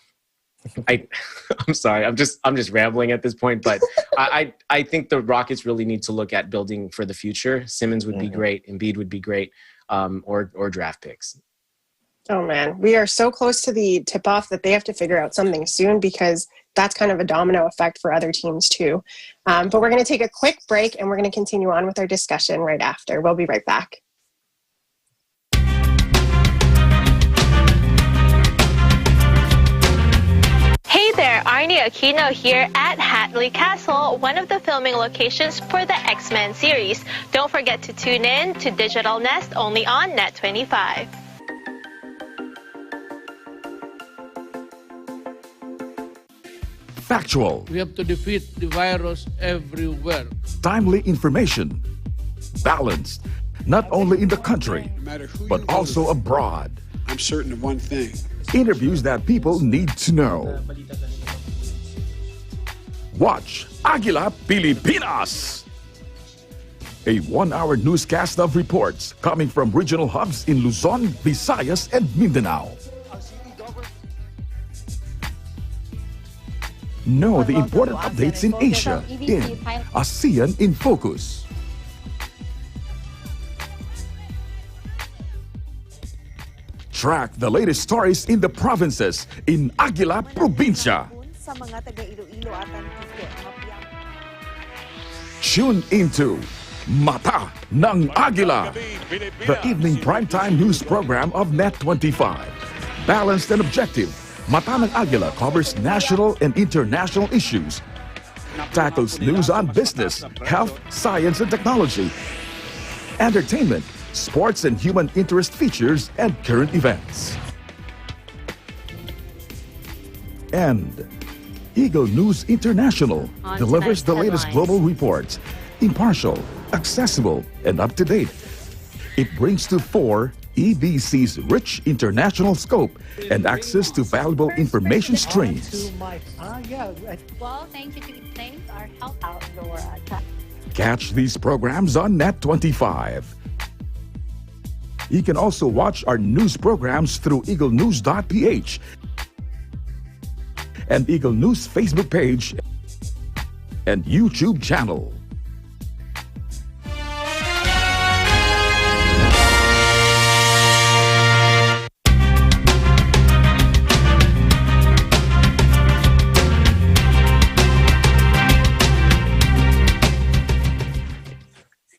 I'm sorry. I'm just rambling at this point, but I think the Rockets really need to look at building for the future. Simmons would be great. Embiid would be great, or draft picks. Oh man, we are so close to the tip-off that they have to figure out something soon, because that's kind of a domino effect for other teams too. But we're going to take a quick break, and we're going to continue on with our discussion right after. We'll be right back. Hey there, Arnie Aquino here at Hatley Castle, one of the filming locations for the X-Men series. Don't forget to tune in to Digital Nest only on Net25. Factual. We have to defeat the virus everywhere. Timely information. Balanced. Not only in the country, but also abroad. I'm certain of one thing. Interviews that people need to know. Watch Aguila Pilipinas. A 1-hour newscast of reports coming from regional hubs in Luzon, Visayas, and Mindanao. Know the important updates in Asia in ASEAN in Focus. Track the latest stories in the provinces in Aguila Provincia. Tune into Mata ng Aguila, the evening primetime news program of Net25. Balanced and objective, Mata ng Aguila covers national and international issues, tackles news on business, health, science and technology, entertainment, sports and human interest features, and current events. And Eagle News International delivers the latest global reports, impartial, accessible, and up-to-date. It brings to fore EBC's rich international scope and access to valuable information streams. Well, thank you to explain our help outdoor. Catch these programs on Net25. You can also watch our news programs through eaglenews.ph and Eagle News Facebook page and YouTube channel.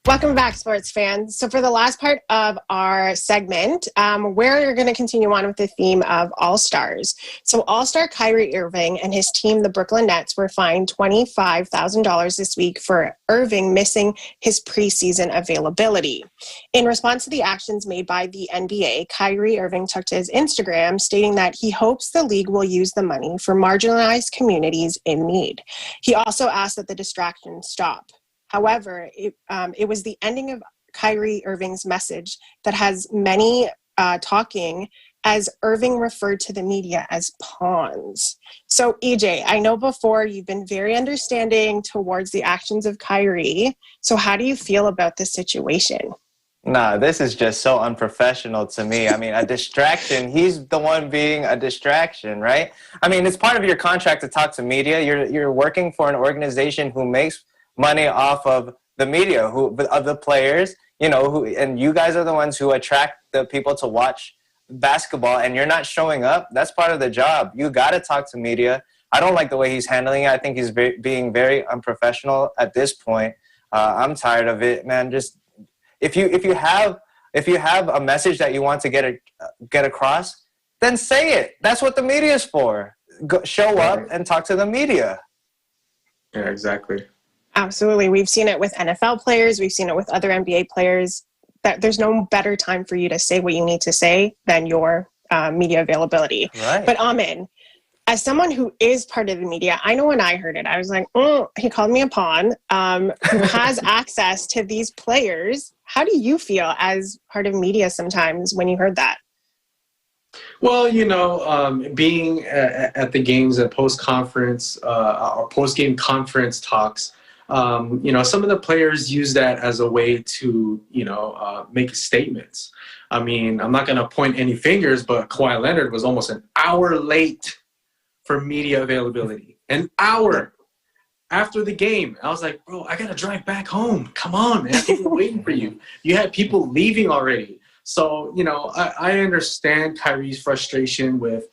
Welcome back, sports fans. So for the last part of our segment, we're going to continue on with the theme of All-Stars. So All-Star Kyrie Irving and his team, the Brooklyn Nets, were fined $25,000 this week for Irving missing his preseason availability. In response to the actions made by the NBA, Kyrie Irving took to his Instagram stating that he hopes the league will use the money for marginalized communities in need. He also asked that the distractions stop. However, it was the ending of Kyrie Irving's message that has many talking, as Irving referred to the media as pawns. So, EJ, I know before you've been very understanding towards the actions of Kyrie. So how do you feel about this situation? Nah, this is just so unprofessional to me. I mean, a distraction. He's the one being a distraction, right? I mean, it's part of your contract to talk to media. You're working for an organization who makes money off of the media, of the players, and you guys are the ones who attract the people to watch basketball, and you're not showing up. That's part of the job. You got to talk to media. I don't like the way he's handling it. I think he's being very unprofessional at this point. I'm tired of it, man. Just if you have a message that you want to get across, then say it. That's what the media is for. Show up and talk to the media. Yeah, exactly. Absolutely. We've seen it with NFL players. We've seen it with other NBA players. That there's no better time for you to say what you need to say than your media availability. Right. But Amin, as someone who is part of the media, I know when I heard it, I was like, he called me a pawn, who has access to these players. How do you feel as part of media sometimes when you heard that? Well, being at the games at post-conference or post-game conference talks, some of the players use that as a way to, make statements. I mean, I'm not going to point any fingers, but Kawhi Leonard was almost an hour late for media availability. An hour after the game. I was like, bro, I got to drive back home. Come on, man. People are waiting for you. You had people leaving already. So, I understand Kyrie's frustration with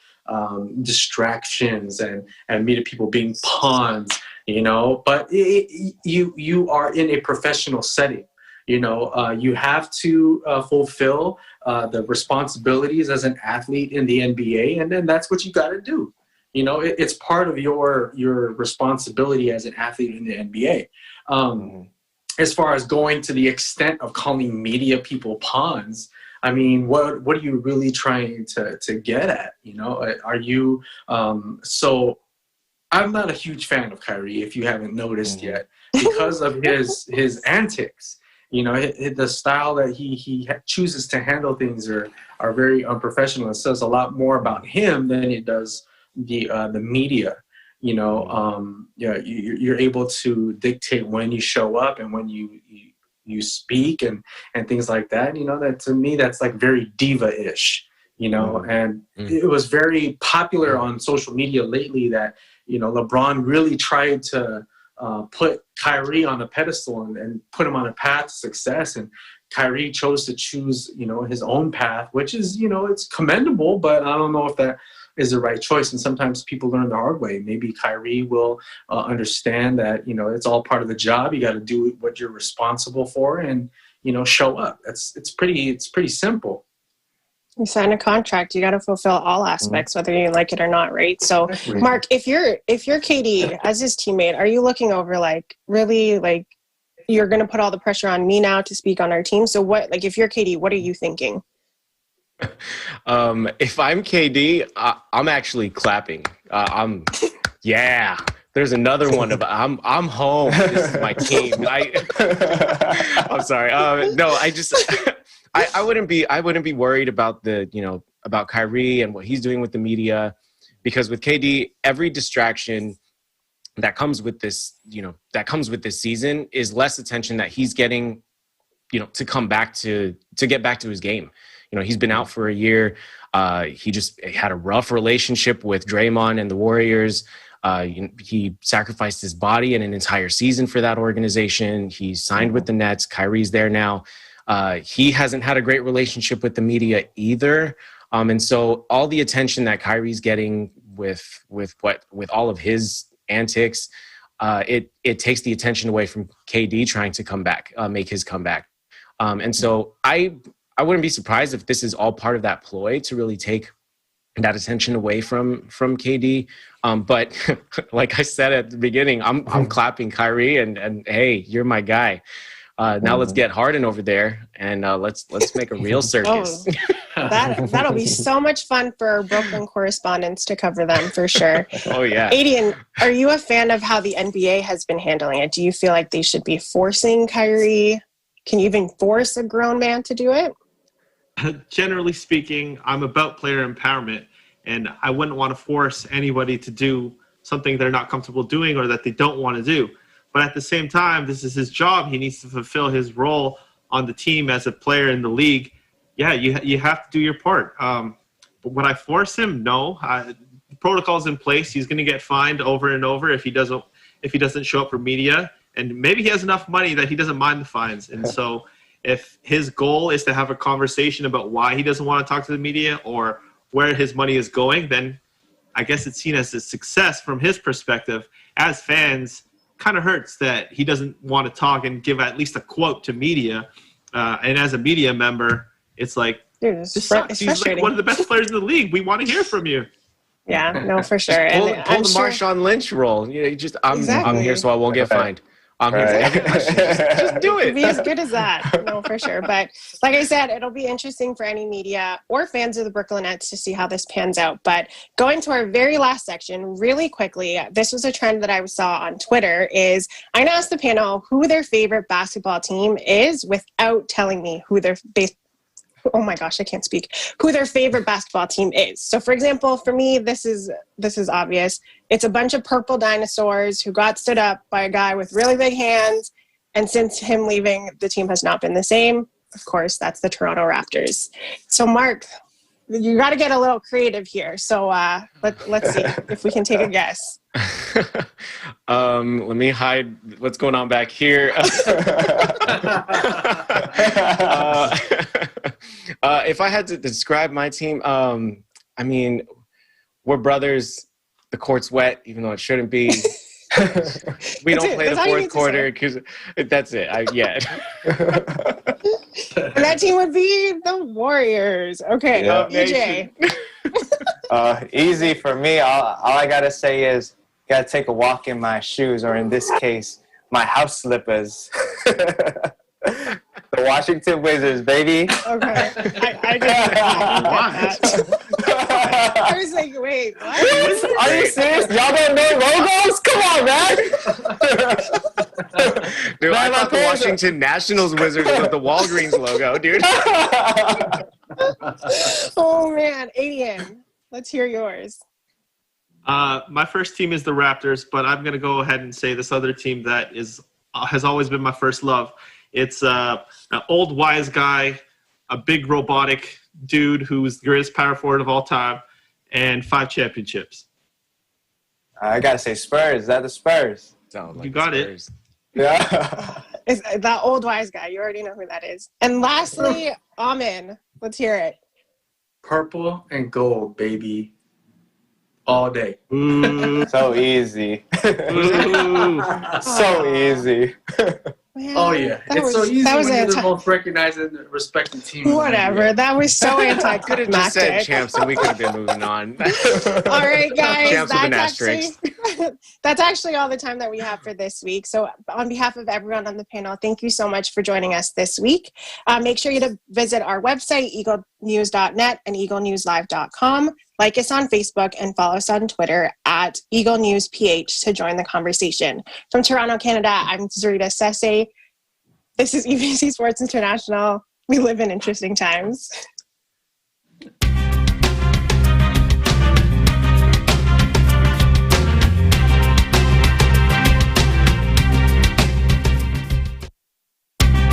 distractions and media people being pawns, but you are in a professional setting. You have to fulfill the responsibilities as an athlete in the NBA, and then that's what you got to do. It's part of your responsibility as an athlete in the NBA. As far as going to the extent of calling media people pawns, I mean, what are you really trying to get at? Are you so? I'm not a huge fan of Kyrie, if you haven't noticed yet, because of his antics. The style that he chooses to handle things are very unprofessional. It says a lot more about him than it does the media. You're able to dictate when you show up and when you speak and things like that. That to me, that's like very diva-ish. And it was very popular on social media lately that LeBron really tried to put Kyrie on a pedestal and put him on a path to success, and Kyrie chose to choose his own path, which is it's commendable, but I don't know if that is the right choice. And sometimes people learn the hard way. Maybe Kyrie will understand that it's all part of the job. You got to do what you're responsible for, and show up. It's pretty simple. You sign a contract, you got to fulfill all aspects, whether you like it or not, right? So, Mark, if you're KD as his teammate, are you looking over really you're going to put all the pressure on me now to speak on our team? So if you're KD, what are you thinking? If I'm KD, I'm actually clapping. Yeah. There's another one of I'm home. This is my team. I'm sorry. No, I wouldn't be worried about about Kyrie and what he's doing with the media, because with KD, every distraction that comes with this season is less attention that he's getting, to come back to get back to his game. He's been out for a year. He just had a rough relationship with Draymond and the Warriors. He sacrificed his body and an entire season for that organization. He signed with the Nets. Kyrie's there now. He hasn't had a great relationship with the media either. And so all the attention that Kyrie's getting with all of his antics, it takes the attention away from KD trying to come back, make his comeback. And so I wouldn't be surprised if this is all part of that ploy to really take that attention away from KD. But like I said at the beginning, I'm clapping Kyrie and hey, you're my guy. Now let's get Harden over there and let's make a real circus. That'll be so much fun for our Brooklyn correspondents to cover them for sure. Oh yeah. Adian, are you a fan of how the NBA has been handling it? Do you feel like they should be forcing Kyrie? Can you even force a grown man to do it? Generally speaking, I'm about player empowerment, and I wouldn't want to force anybody to do something they're not comfortable doing or that they don't want to do. But at the same time, this is his job. He needs to fulfill his role on the team as a player in the league, yeah, you have to do your part. But would I force him? No. Protocols in place. He's going to get fined over and over if he doesn't show up for media. And maybe he has enough money that he doesn't mind the fines. And so if his goal is to have a conversation about why he doesn't want to talk to the media or where his money is going, then I guess it's seen as a success from his perspective. As fans, kind of hurts that he doesn't want to talk and give at least a quote to media. And as a media member, it's like, dude, this sucks. He's like one of the best players in the league. We want to hear from you. Yeah, no, for sure. Pull And the Marshawn Lynch role. I'm here so I won't get fined. I'm here to every question. Just do it. Be as good as that. No, for sure. But like I said, it'll be interesting for any media or fans of the Brooklyn Nets to see how this pans out. But going to our very last section really quickly, this was a trend that I saw on Twitter, is I'm going to ask the panel who their favorite basketball team is without telling me who their oh my gosh, I can't speak, who their favorite basketball team is. So for example, for me, this is obvious. It's a bunch of purple dinosaurs who got stood up by a guy with really big hands. And since him leaving, the team has not been the same. Of course, that's the Toronto Raptors. So Mark, you got to get a little creative here. So let's see if we can take a guess. Let me hide what's going on back here. If I had to describe my team, I mean, we're brothers. The court's wet, even though it shouldn't be. We don't play the fourth quarter because that's it. And that team would be the Warriors. Okay, EJ. Easy for me. All I gotta say is, gotta take a walk in my shoes, or in this case, my house slippers. The Washington Wizards, baby. Okay. I was like, wait, what? Are you serious? Y'all don't know logos? Come on, man. Dude, I thought the Washington Nationals Wizards was the Walgreens logo, dude. Oh, man. Adrian, let's hear yours. My first team is the Raptors, but I'm going to go ahead and say this other team that has always been my first love. It's an old wise guy, a big robotic dude who's the greatest power forward of all time, and 5 championships. I got to say Spurs. Is that the Spurs? You got it. Yeah. It's that old wise guy. You already know who that is. And lastly, Amin. Let's hear it. Purple and gold, baby. All day. So easy. So easy. Man, Oh, yeah. It's so easy when you're the most recognized and respected team. Whatever. That was so anticlimactic. Could have just said champs and we could have been moving on. All right, guys. Champs with an asterisk. That's actually all the time that we have for this week. So on behalf of everyone on the panel, thank you so much for joining us this week. Make sure you to visit our website, eaglenews.net and eaglenewslive.com. Like us on Facebook and follow us on Twitter at EagleNewsPH to join the conversation. From Toronto, Canada, I'm Zarita Sese. This is EBC Sports International. We live in interesting times.